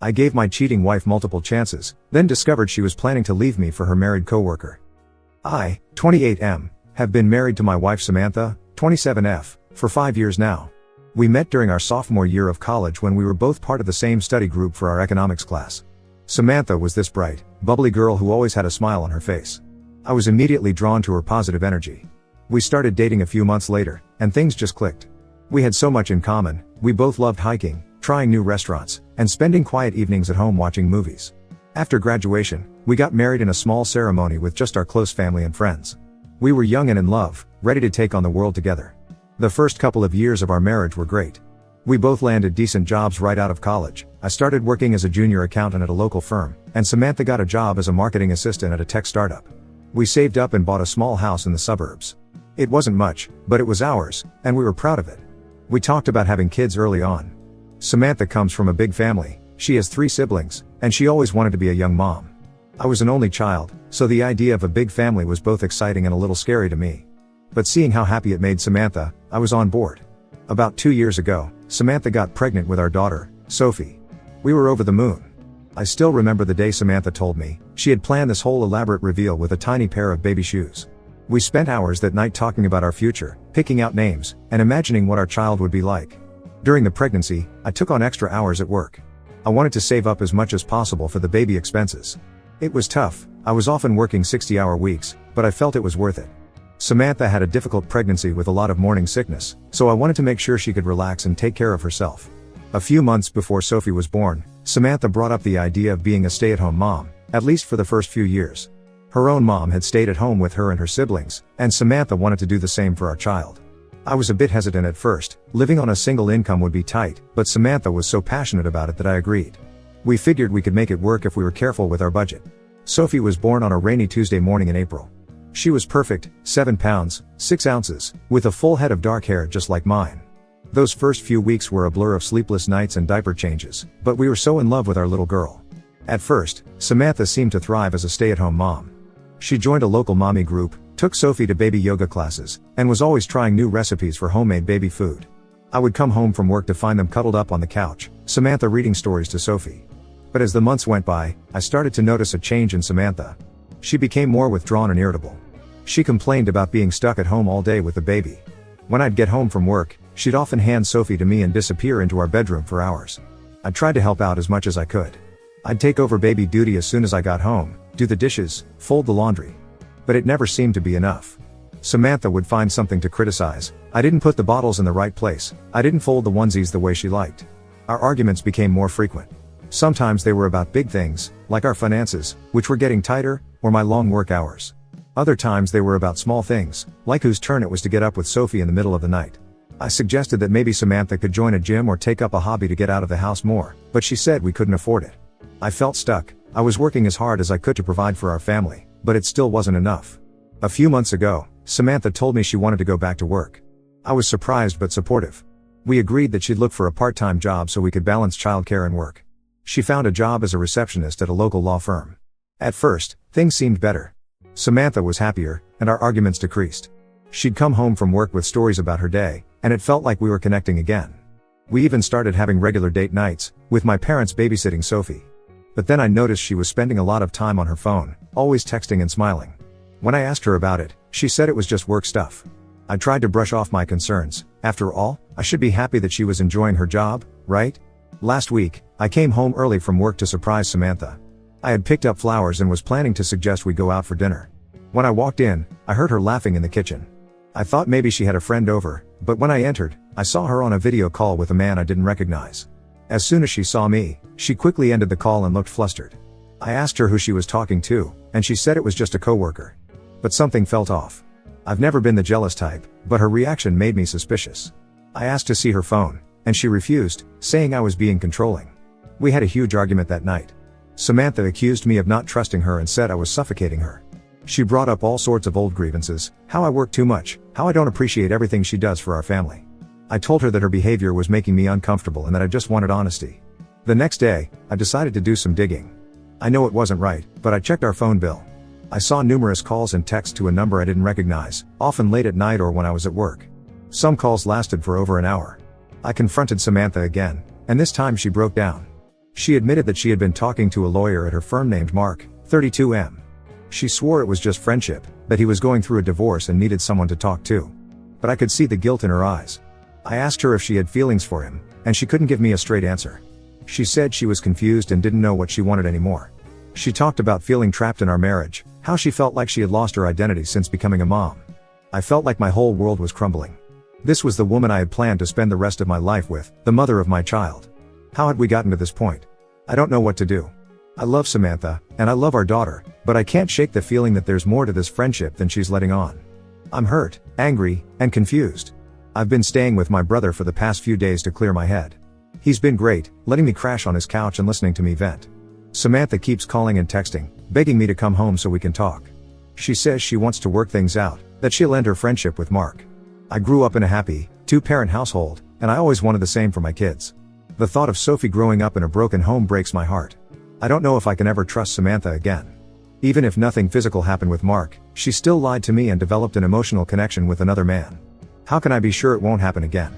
I gave my cheating wife multiple chances, then discovered she was planning to leave me for her married coworker. I, 28M, have been married to my wife Samantha, 27F, for 5 years now. We met during our sophomore year of college when we were both part of the same study group for our economics class. Samantha was this bright, bubbly girl who always had a smile on her face. I was immediately drawn to her positive energy. We started dating a few months later, and things just clicked. We had so much in common. We both loved hiking, trying new restaurants, and spending quiet evenings at home watching movies. After graduation, we got married in a small ceremony with just our close family and friends. We were young and in love, ready to take on the world together. The first couple of years of our marriage were great. We both landed decent jobs right out of college. I started working as a junior accountant at a local firm, and Samantha got a job as a marketing assistant at a tech startup. We saved up and bought a small house in the suburbs. It wasn't much, but it was ours, and we were proud of it. We talked about having kids early on. Samantha comes from a big family. She has 3 siblings, and she always wanted to be a young mom. I was an only child, so the idea of a big family was both exciting and a little scary to me. But seeing how happy it made Samantha, I was on board. About 2 years ago, Samantha got pregnant with our daughter, Sophie. We were over the moon. I still remember the day Samantha told me she had planned this whole elaborate reveal with a tiny pair of baby shoes. We spent hours that night talking about our future, picking out names, and imagining what our child would be like. During the pregnancy, I took on extra hours at work. I wanted to save up as much as possible for the baby expenses. It was tough. I was often working 60-hour weeks, but I felt it was worth it. Samantha had a difficult pregnancy with a lot of morning sickness, so I wanted to make sure she could relax and take care of herself. A few months before Sophie was born, Samantha brought up the idea of being a stay-at-home mom, at least for the first few years. Her own mom had stayed at home with her and her siblings, and Samantha wanted to do the same for our child. I was a bit hesitant at first. Living on a single income would be tight, but Samantha was so passionate about it that I agreed. We figured we could make it work if we were careful with our budget. Sophie was born on a rainy Tuesday morning in April. She was perfect, 7 pounds, 6 ounces, with a full head of dark hair just like mine. Those first few weeks were a blur of sleepless nights and diaper changes, but we were so in love with our little girl. At first, Samantha seemed to thrive as a stay-at-home mom. She joined a local mommy group, took Sophie to baby yoga classes, and was always trying new recipes for homemade baby food. I would come home from work to find them cuddled up on the couch, Samantha reading stories to Sophie. But as the months went by, I started to notice a change in Samantha. She became more withdrawn and irritable. She complained about being stuck at home all day with the baby. When I'd get home from work, she'd often hand Sophie to me and disappear into our bedroom for hours. I tried to help out as much as I could. I'd take over baby duty as soon as I got home, do the dishes, fold the laundry. But it never seemed to be enough. Samantha would find something to criticize. I didn't put the bottles in the right place. I didn't fold the onesies the way she liked. Our arguments became more frequent. Sometimes they were about big things, like our finances, which were getting tighter, or my long work hours. Other times they were about small things, like whose turn it was to get up with Sophie in the middle of the night. I suggested that maybe Samantha could join a gym or take up a hobby to get out of the house more, but she said we couldn't afford it. I felt stuck. I was working as hard as I could to provide for our family, but it still wasn't enough. A few months ago, Samantha told me she wanted to go back to work. I was surprised but supportive. We agreed that she'd look for a part-time job so we could balance childcare and work. She found a job as a receptionist at a local law firm. At first, things seemed better. Samantha was happier, and our arguments decreased. She'd come home from work with stories about her day, and it felt like we were connecting again. We even started having regular date nights, with my parents babysitting Sophie. But then I noticed she was spending a lot of time on her phone, always texting and smiling. When I asked her about it, she said it was just work stuff. I tried to brush off my concerns. After all, I should be happy that she was enjoying her job, right? Last week, I came home early from work to surprise Samantha. I had picked up flowers and was planning to suggest we go out for dinner. When I walked in, I heard her laughing in the kitchen. I thought maybe she had a friend over, but when I entered, I saw her on a video call with a man I didn't recognize. As soon as she saw me, she quickly ended the call and looked flustered. I asked her who she was talking to, and she said it was just a coworker. But something felt off. I've never been the jealous type, but her reaction made me suspicious. I asked to see her phone, and she refused, saying I was being controlling. We had a huge argument that night. Samantha accused me of not trusting her and said I was suffocating her. She brought up all sorts of old grievances, how I work too much, how I don't appreciate everything she does for our family. I told her that her behavior was making me uncomfortable and that I just wanted honesty. The next day, I decided to do some digging. I know it wasn't right, but I checked our phone bill. I saw numerous calls and texts to a number I didn't recognize, often late at night or when I was at work. Some calls lasted for over an hour. I confronted Samantha again, and this time she broke down. She admitted that she had been talking to a lawyer at her firm named Mark, 32M. She swore it was just friendship, that he was going through a divorce and needed someone to talk to. But I could see the guilt in her eyes. I asked her if she had feelings for him, and she couldn't give me a straight answer. She said she was confused and didn't know what she wanted anymore. She talked about feeling trapped in our marriage, how she felt like she had lost her identity since becoming a mom. I felt like my whole world was crumbling. This was the woman I had planned to spend the rest of my life with, the mother of my child. How had we gotten to this point? I don't know what to do. I love Samantha, and I love our daughter, but I can't shake the feeling that there's more to this friendship than she's letting on. I'm hurt, angry, and confused. I've been staying with my brother for the past few days to clear my head. He's been great, letting me crash on his couch and listening to me vent. Samantha keeps calling and texting, begging me to come home so we can talk. She says she wants to work things out, that she'll end her friendship with Mark. I grew up in a happy, two-parent household, and I always wanted the same for my kids. The thought of Sophie growing up in a broken home breaks my heart. I don't know if I can ever trust Samantha again. Even if nothing physical happened with Mark, she still lied to me and developed an emotional connection with another man. How can I be sure it won't happen again?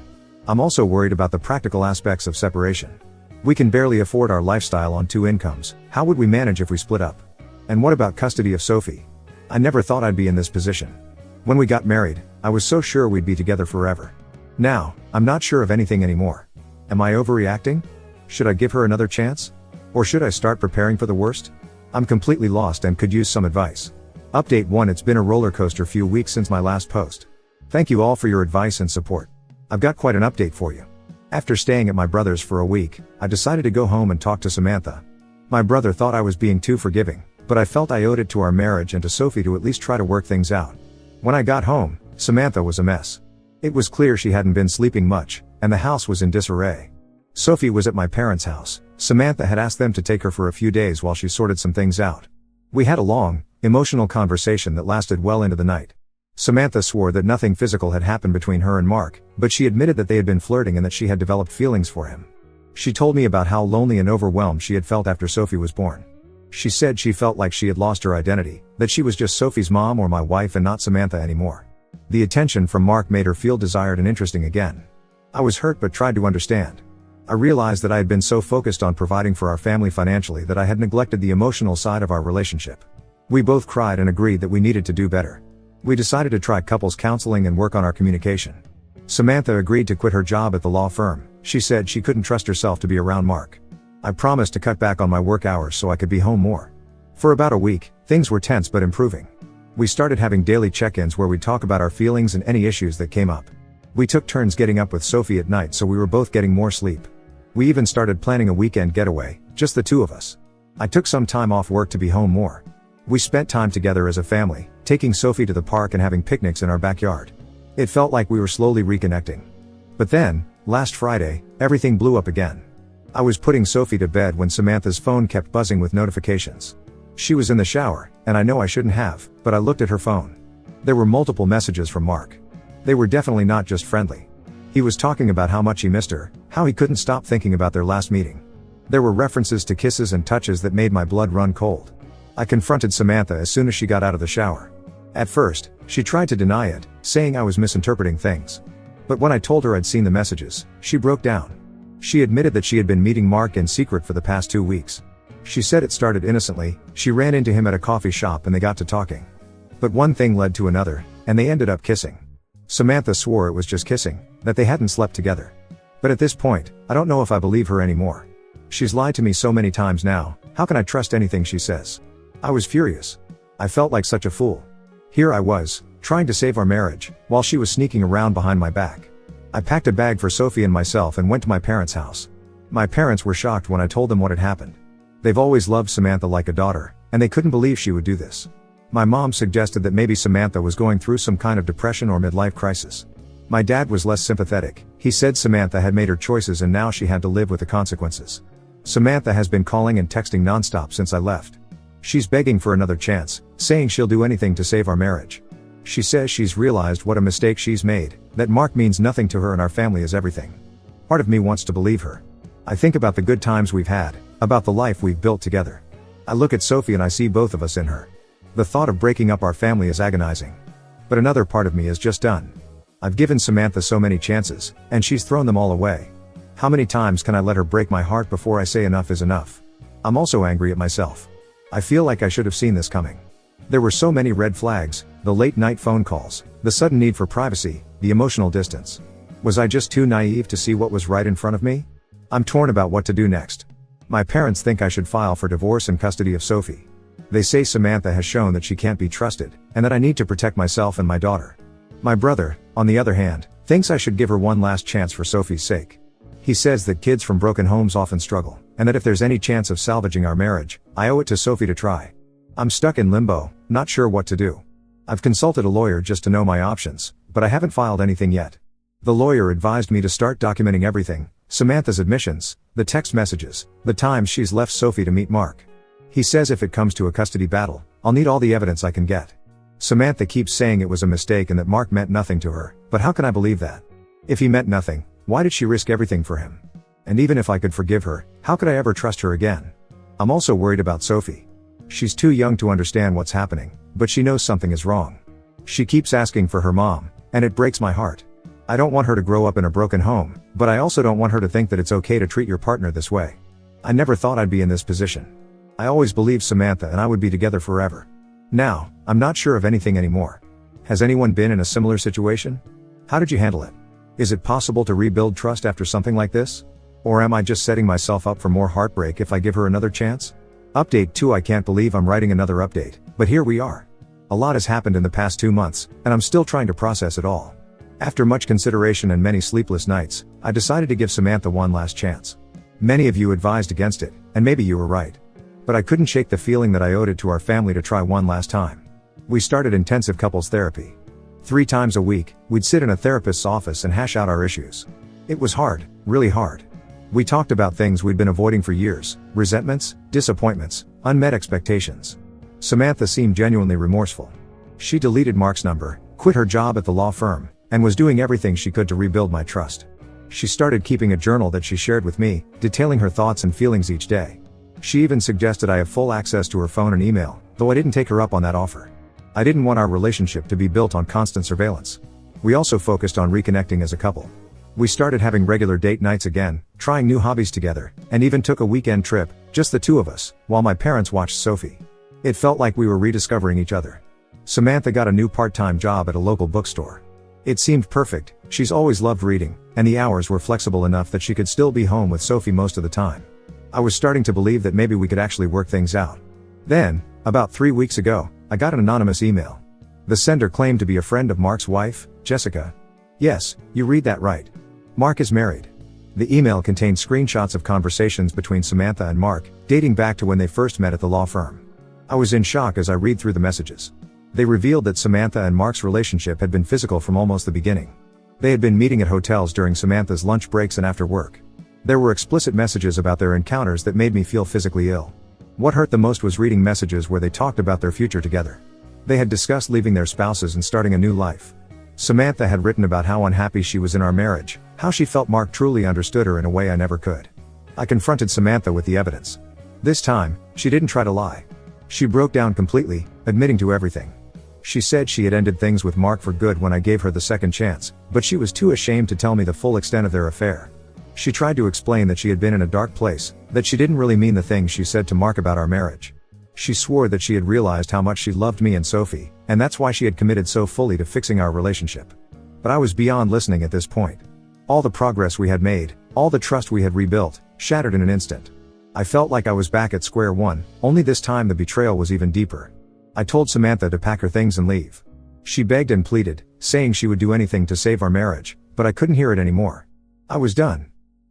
I'm also worried about the practical aspects of separation. We can barely afford our lifestyle on 2 incomes. How would we manage if we split up? And what about custody of Sophie? I never thought I'd be in this position. When we got married, I was so sure we'd be together forever. Now, I'm not sure of anything anymore. Am I overreacting? Should I give her another chance? Or should I start preparing for the worst? I'm completely lost and could use some advice. Update 1. It's been a roller coaster few weeks since my last post. Thank you all for your advice and support. I've got quite an update for you. After staying at my brother's for a week, I decided to go home and talk to Samantha. My brother thought I was being too forgiving, but I felt I owed it to our marriage and to Sophie to at least try to work things out. When I got home, Samantha was a mess. It was clear she hadn't been sleeping much, and the house was in disarray. Sophie was at my parents' house. Samantha had asked them to take her for a few days while she sorted some things out. We had a long, emotional conversation that lasted well into the night. Samantha swore that nothing physical had happened between her and Mark, but she admitted that they had been flirting and that she had developed feelings for him. She told me about how lonely and overwhelmed she had felt after Sophie was born. She said she felt like she had lost her identity, that she was just Sophie's mom or my wife and not Samantha anymore. The attention from Mark made her feel desired and interesting again. I was hurt but tried to understand. I realized that I had been so focused on providing for our family financially that I had neglected the emotional side of our relationship. We both cried and agreed that we needed to do better. We decided to try couples counseling and work on our communication. Samantha agreed to quit her job at the law firm. She said she couldn't trust herself to be around Mark. I promised to cut back on my work hours so I could be home more. For about a week, things were tense but improving. We started having daily check-ins where we'd talk about our feelings and any issues that came up. We took turns getting up with Sophie at night so we were both getting more sleep. We even started planning a weekend getaway, just the 2 of us. I took some time off work to be home more. We spent time together as a family, taking Sophie to the park and having picnics in our backyard. It felt like we were slowly reconnecting. But then, last Friday, everything blew up again. I was putting Sophie to bed when Samantha's phone kept buzzing with notifications. She was in the shower, and I know I shouldn't have, but I looked at her phone. There were multiple messages from Mark. They were definitely not just friendly. He was talking about how much he missed her, how he couldn't stop thinking about their last meeting. There were references to kisses and touches that made my blood run cold. I confronted Samantha as soon as she got out of the shower. At first, she tried to deny it, saying I was misinterpreting things. But when I told her I'd seen the messages, she broke down. She admitted that she had been meeting Mark in secret for the past 2 weeks. She said it started innocently. She ran into him at a coffee shop and they got to talking. But one thing led to another, and they ended up kissing. Samantha swore it was just kissing, that they hadn't slept together. But at this point, I don't know if I believe her anymore. She's lied to me so many times now, how can I trust anything she says? I was furious. I felt like such a fool. Here I was, trying to save our marriage, while she was sneaking around behind my back. I packed a bag for Sophie and myself and went to my parents' house. My parents were shocked when I told them what had happened. They've always loved Samantha like a daughter, and they couldn't believe she would do this. My mom suggested that maybe Samantha was going through some kind of depression or midlife crisis. My dad was less sympathetic. He said Samantha had made her choices and now she had to live with the consequences. Samantha has been calling and texting nonstop since I left. She's begging for another chance, saying she'll do anything to save our marriage. She says she's realized what a mistake she's made, that Mark means nothing to her and our family is everything. Part of me wants to believe her. I think about the good times we've had, about the life we've built together. I look at Sophie and I see both of us in her. The thought of breaking up our family is agonizing. But another part of me is just done. I've given Samantha so many chances, and she's thrown them all away. How many times can I let her break my heart before I say enough is enough? I'm also angry at myself. I feel like I should have seen this coming. There were so many red flags, the late night phone calls, the sudden need for privacy, the emotional distance. Was I just too naive to see what was right in front of me? I'm torn about what to do next. My parents think I should file for divorce and custody of Sophie. They say Samantha has shown that she can't be trusted, and that I need to protect myself and my daughter. My brother, on the other hand, thinks I should give her one last chance for Sophie's sake. He says that kids from broken homes often struggle, and that if there's any chance of salvaging our marriage, I owe it to Sophie to try. I'm stuck in limbo, not sure what to do. I've consulted a lawyer just to know my options, but I haven't filed anything yet. The lawyer advised me to start documenting everything: Samantha's admissions, the text messages, the times she's left Sophie to meet Mark. He says if it comes to a custody battle, I'll need all the evidence I can get. Samantha keeps saying it was a mistake and that Mark meant nothing to her, but how can I believe that? If he meant nothing, why did she risk everything for him? And even if I could forgive her, how could I ever trust her again? I'm also worried about Sophie. She's too young to understand what's happening, but she knows something is wrong. She keeps asking for her mom, and it breaks my heart. I don't want her to grow up in a broken home, but I also don't want her to think that it's okay to treat your partner this way. I never thought I'd be in this position. I always believed Samantha and I would be together forever. Now, I'm not sure of anything anymore. Has anyone been in a similar situation? How did you handle it? Is it possible to rebuild trust after something like this? Or am I just setting myself up for more heartbreak if I give her another chance? Update 2. I can't believe I'm writing another update, but here we are. A lot has happened in the past 2 months, and I'm still trying to process it all. After much consideration and many sleepless nights, I decided to give Samantha one last chance. Many of you advised against it, and maybe you were right. But I couldn't shake the feeling that I owed it to our family to try one last time. We started intensive couples therapy. 3 times a week, we'd sit in a therapist's office and hash out our issues. It was hard, really hard. We talked about things we'd been avoiding for years: resentments, disappointments, unmet expectations. Samantha seemed genuinely remorseful. She deleted Mark's number, quit her job at the law firm, and was doing everything she could to rebuild my trust. She started keeping a journal that she shared with me, detailing her thoughts and feelings each day. She even suggested I have full access to her phone and email, though I didn't take her up on that offer. I didn't want our relationship to be built on constant surveillance. We also focused on reconnecting as a couple. We started having regular date nights again, trying new hobbies together, and even took a weekend trip, just the 2 of us, while my parents watched Sophie. It felt like we were rediscovering each other. Samantha got a new part-time job at a local bookstore. It seemed perfect. She's always loved reading, and the hours were flexible enough that she could still be home with Sophie most of the time. I was starting to believe that maybe we could actually work things out. Then, about 3 weeks ago, I got an anonymous email. The sender claimed to be a friend of Mark's wife, Jessica. Yes, you read that right. Mark is married. The email contained screenshots of conversations between Samantha and Mark, dating back to when they first met at the law firm. I was in shock as I read through the messages. They revealed that Samantha and Mark's relationship had been physical from almost the beginning. They had been meeting at hotels during Samantha's lunch breaks and after work. There were explicit messages about their encounters that made me feel physically ill. What hurt the most was reading messages where they talked about their future together. They had discussed leaving their spouses and starting a new life. Samantha had written about how unhappy she was in our marriage, how she felt Mark truly understood her in a way I never could. I confronted Samantha with the evidence. This time, she didn't try to lie. She broke down completely, admitting to everything. She said she had ended things with Mark for good when I gave her the second chance, but she was too ashamed to tell me the full extent of their affair. She tried to explain that she had been in a dark place, that she didn't really mean the things she said to Mark about our marriage. She swore that she had realized how much she loved me and Sophie, and that's why she had committed so fully to fixing our relationship. But I was beyond listening at this point. All the progress we had made, all the trust we had rebuilt, shattered in an instant. I felt like I was back at square one, only this time the betrayal was even deeper. I told Samantha to pack her things and leave. She begged and pleaded, saying she would do anything to save our marriage, but I couldn't hear it anymore. I was done.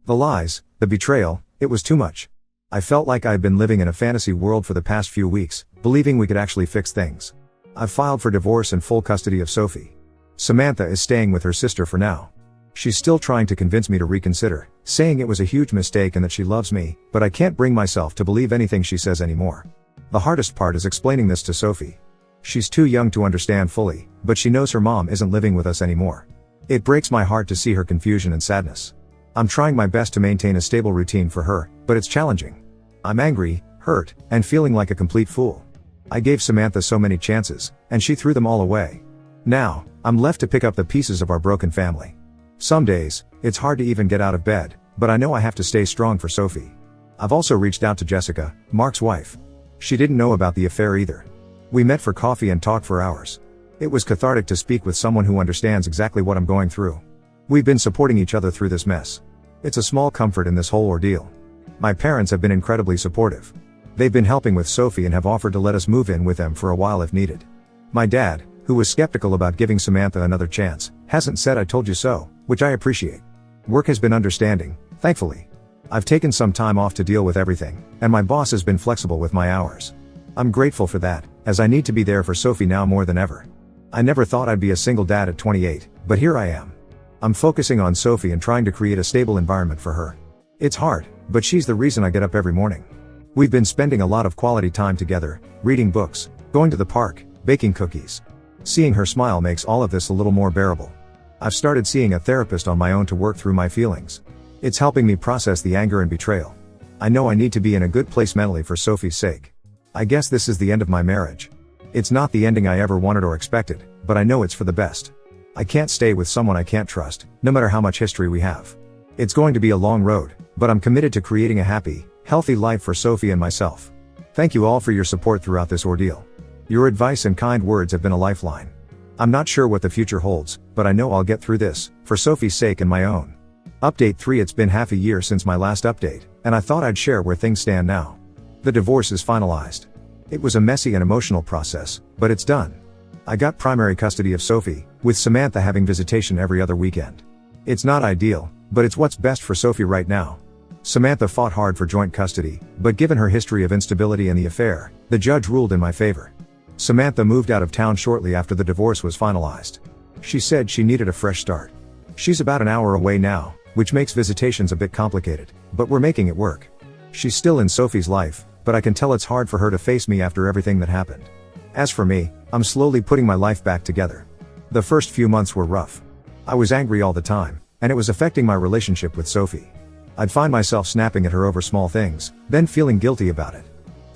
The lies, the betrayal, it was too much. I felt like I had been living in a fantasy world for the past few weeks, believing we could actually fix things. I've filed for divorce and full custody of Sophie. Samantha is staying with her sister for now. She's still trying to convince me to reconsider, saying it was a huge mistake and that she loves me, but I can't bring myself to believe anything she says anymore. The hardest part is explaining this to Sophie. She's too young to understand fully, but she knows her mom isn't living with us anymore. It breaks my heart to see her confusion and sadness. I'm trying my best to maintain a stable routine for her, but it's challenging. I'm angry, hurt, and feeling like a complete fool. I gave Samantha so many chances, and she threw them all away. Now, I'm left to pick up the pieces of our broken family. Some days, it's hard to even get out of bed, But I know I have to stay strong for Sophie. I've also reached out to Jessica, Mark's wife. She didn't know about the affair either. We met for coffee and talked for hours. It was cathartic to speak with someone who understands exactly what I'm going through. We've been supporting each other through this mess. It's a small comfort in this whole ordeal. My parents have been incredibly supportive. They've been helping with Sophie and have offered to let us move in with them for a while if needed. My dad, who was skeptical about giving Samantha another chance, hasn't said "I told you so," which I appreciate. Work has been understanding, thankfully. I've taken some time off to deal with everything, and my boss has been flexible with my hours. I'm grateful for that, as I need to be there for Sophie now more than ever. I never thought I'd be a single dad at 28, but here I am. I'm focusing on Sophie and trying to create a stable environment for her. It's hard, but she's the reason I get up every morning. We've been spending a lot of quality time together, reading books, going to the park, baking cookies. Seeing her smile makes all of this a little more bearable. I've started seeing a therapist on my own to work through my feelings. It's helping me process the anger and betrayal. I know I need to be in a good place mentally for Sophie's sake. I guess this is the end of my marriage. It's not the ending I ever wanted or expected, but I know it's for the best. I can't stay with someone I can't trust, no matter how much history we have. It's going to be a long road, but I'm committed to creating a happy, healthy life for Sophie and myself. Thank you all for your support throughout this ordeal. Your advice and kind words have been a lifeline. I'm not sure what the future holds, but I know I'll get through this, for Sophie's sake and my own. Update 3. It's been half a year since my last update, and I thought I'd share where things stand now. The divorce is finalized. It was a messy and emotional process, but it's done. I got primary custody of Sophie, with Samantha having visitation every other weekend. It's not ideal, but it's what's best for Sophie right now. Samantha fought hard for joint custody, but given her history of instability and the affair, the judge ruled in my favor. Samantha moved out of town shortly after the divorce was finalized. She said she needed a fresh start. She's about an hour away now, which makes visitations a bit complicated, but we're making it work. She's still in Sophie's life, but I can tell it's hard for her to face me after everything that happened. As for me, I'm slowly putting my life back together. The first few months were rough. I was angry all the time, and it was affecting my relationship with Sophie. I'd find myself snapping at her over small things, then feeling guilty about it.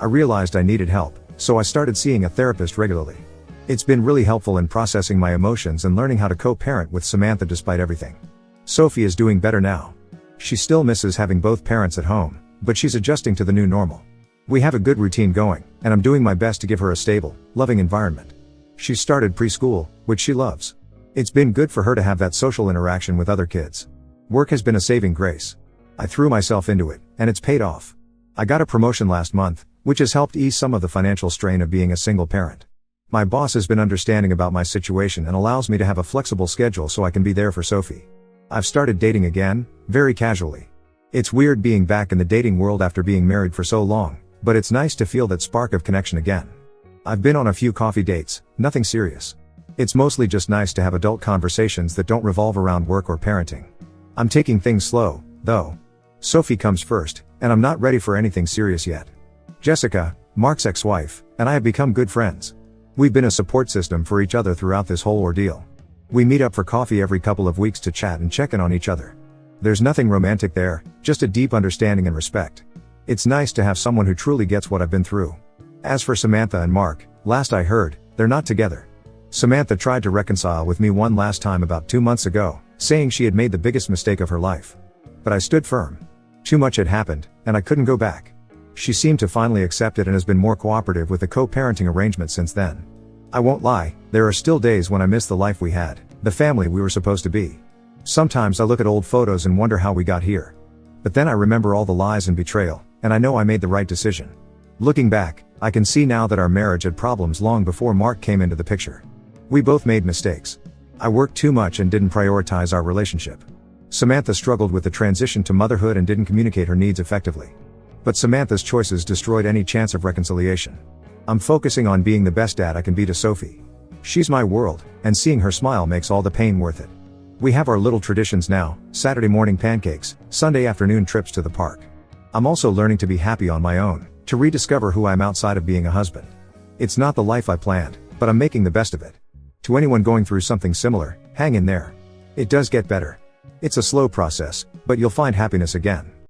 I realized I needed help, so I started seeing a therapist regularly. It's been really helpful in processing my emotions and learning how to co-parent with Samantha despite everything. Sophie is doing better now. She still misses having both parents at home, but she's adjusting to the new normal. We have a good routine going, and I'm doing my best to give her a stable, loving environment. She's started preschool, which she loves. It's been good for her to have that social interaction with other kids. Work has been a saving grace. I threw myself into it, and it's paid off. I got a promotion last month, which has helped ease some of the financial strain of being a single parent. My boss has been understanding about my situation and allows me to have a flexible schedule so I can be there for Sophie. I've started dating again, very casually. It's weird being back in the dating world after being married for so long, but it's nice to feel that spark of connection again. I've been on a few coffee dates, nothing serious. It's mostly just nice to have adult conversations that don't revolve around work or parenting. I'm taking things slow, though. Sophie comes first, and I'm not ready for anything serious yet. Jessica, Mark's ex-wife, and I have become good friends. We've been a support system for each other throughout this whole ordeal. We meet up for coffee every couple of weeks to chat and check in on each other. There's nothing romantic there, just a deep understanding and respect. It's nice to have someone who truly gets what I've been through. As for Samantha and Mark, last I heard, they're not together. Samantha tried to reconcile with me one last time about 2 months ago, saying she had made the biggest mistake of her life. But I stood firm. Too much had happened, and I couldn't go back. She seemed to finally accept it and has been more cooperative with the co-parenting arrangement since then. I won't lie, there are still days when I miss the life we had, the family we were supposed to be. Sometimes I look at old photos and wonder how we got here. But then I remember all the lies and betrayal, and I know I made the right decision. Looking back, I can see now that our marriage had problems long before Mark came into the picture. We both made mistakes. I worked too much and didn't prioritize our relationship. Samantha struggled with the transition to motherhood and didn't communicate her needs effectively. But Samantha's choices destroyed any chance of reconciliation. I'm focusing on being the best dad I can be to Sophie. She's my world, and seeing her smile makes all the pain worth it. We have our little traditions now, Saturday morning pancakes, Sunday afternoon trips to the park. I'm also learning to be happy on my own, to rediscover who I am outside of being a husband. It's not the life I planned, but I'm making the best of it. To anyone going through something similar, hang in there. It does get better. It's a slow process, but you'll find happiness again.